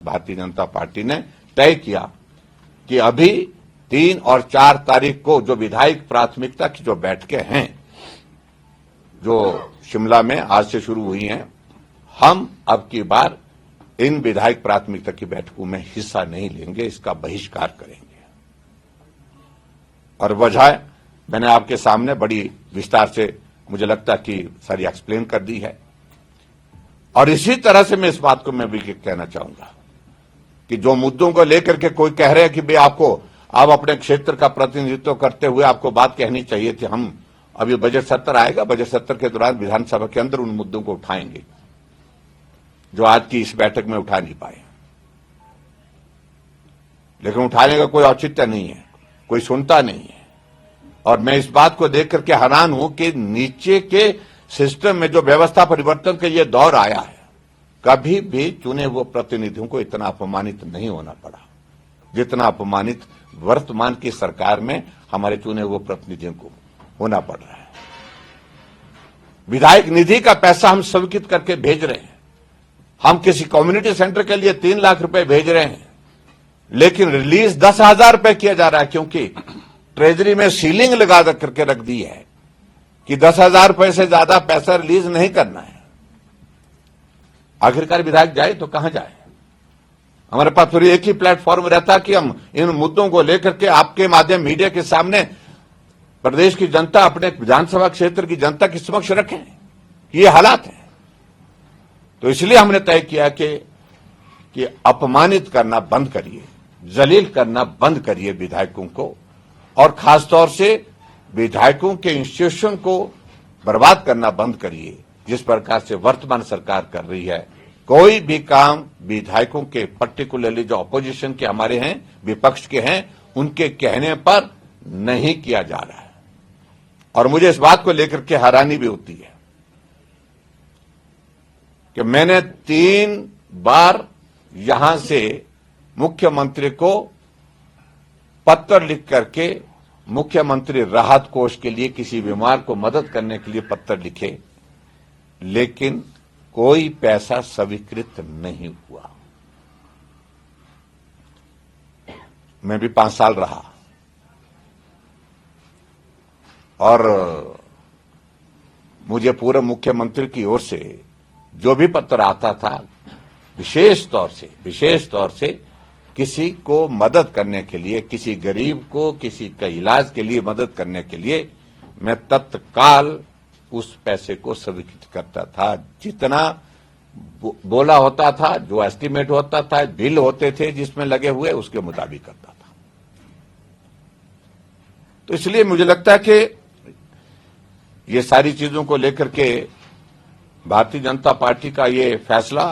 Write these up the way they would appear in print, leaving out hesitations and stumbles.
Bharatiya Janata party ने तय किया कि अभी 3 और 4 तारीख को जो विधायक प्राथमिकता की जो बैठकें हैं, जो शिमला में आज से शुरू हुई हैं, हम अब की बार इन विधायक प्राथमिकता की बैठकों में हिस्सा नहीं लेंगे, इसका बहिष्कार करेंगे। और वजह मैंने आपके सामने बड़ी विस्तार से मुझे लगता है कि सारी एक्सप्लेन कर दी है। और इसी तरह से मैं इस बात को मैं भी कहना चाहूंगा कि जो मुद्दों को लेकर के कोई कह रहे हैं कि भाई आप अपने क्षेत्र का प्रतिनिधित्व करते हुए आपको बात कहनी चाहिए थी, हम अभी बजट सत्र आएगा, बजट सत्र के दौरान विधानसभा के अंदर उन मुद्दों को उठाएंगे जो आज की इस बैठक में उठा नहीं पाए। लेकिन उठाने का कोई औचित्य नहीं है, कोई सुनता नहीं है। और मैं इस बात को देख करके हैरान हूं कि नीचे के सिस्टम में जो व्यवस्था परिवर्तन का ये दौर आया है, कभी भी चुने हुए प्रतिनिधियों को इतना अपमानित नहीं होना पड़ा जितना अपमानित वर्तमान की सरकार में हमारे चुने हुए प्रतिनिधियों को होना पड़ रहा है। विधायक निधि का पैसा हम स्वीकृत करके भेज रहे हैं, हम किसी कम्युनिटी सेंटर के लिए 3 लाख रुपए भेज रहे हैं, लेकिन रिलीज 10,000 रुपए किया जा रहा है, क्योंकि ट्रेजरी में सीलिंग लगा करके रख दी है कि 10,000 रुपए से ज्यादा पैसा रिलीज नहीं करना है। आखिरकार विधायक जाए तो कहां जाए? हमारे पास फिर एक ही प्लेटफॉर्म रहता कि हम इन मुद्दों को लेकर के आपके माध्यम मीडिया के सामने प्रदेश की जनता, अपने विधानसभा क्षेत्र की जनता के समक्ष रखें। ये हालात है। तो इसलिए हमने तय किया कि अपमानित करना बंद करिए, जलील करना बंद करिए विधायकों को, और खासतौर से विधायकों के इंस्टीट्यूशन को बर्बाद करना बंद करिए जिस प्रकार से वर्तमान सरकार कर रही है। कोई भी काम विधायकों के, पर्टिकुलरली जो अपोजिशन के हमारे हैं, विपक्ष के हैं, उनके कहने पर नहीं किया जा रहा है। और मुझे इस बात को लेकर के हैरानी भी होती है कि मैंने 3 बार यहां से मुख्यमंत्री को पत्र लिख करके मुख्यमंत्री राहत कोष के लिए किसी बीमार को मदद करने के लिए पत्र लिखे, लेकिन कोई पैसा स्वीकृत नहीं हुआ। मैं भी 5 साल रहा और मुझे पूर्व मुख्यमंत्री की ओर से जो भी पत्र आता था, विशेष तौर से किसी को मदद करने के लिए, किसी गरीब को किसी का इलाज के लिए मदद करने के लिए, मैं तत्काल उस पैसे को स्वीकृत करता था। जितना बोला होता था, जो एस्टीमेट होता था, बिल होते थे जिसमें लगे हुए, उसके मुताबिक करता था। तो इसलिए मुझे लगता है कि ये सारी चीजों को लेकर के भारतीय जनता पार्टी का ये फैसला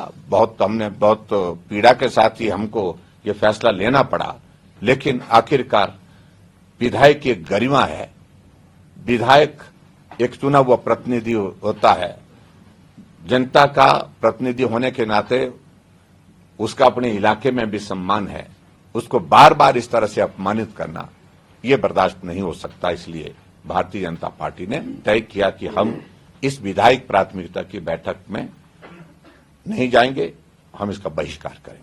हमने बहुत पीड़ा के साथ ही हमको ये फैसला लेना पड़ा। लेकिन आखिरकार विधायक की गरिमा है, विधायक एक चुना हुआ प्रतिनिधि होता है, जनता का प्रतिनिधि होने के नाते उसका अपने इलाके में भी सम्मान है। उसको बार बार इस तरह से अपमानित करना ये बर्दाश्त नहीं हो सकता। इसलिए भारतीय जनता पार्टी ने तय किया कि हम इस विधायक प्राथमिकता की बैठक में नहीं जाएंगे, हम इसका बहिष्कार करेंगे।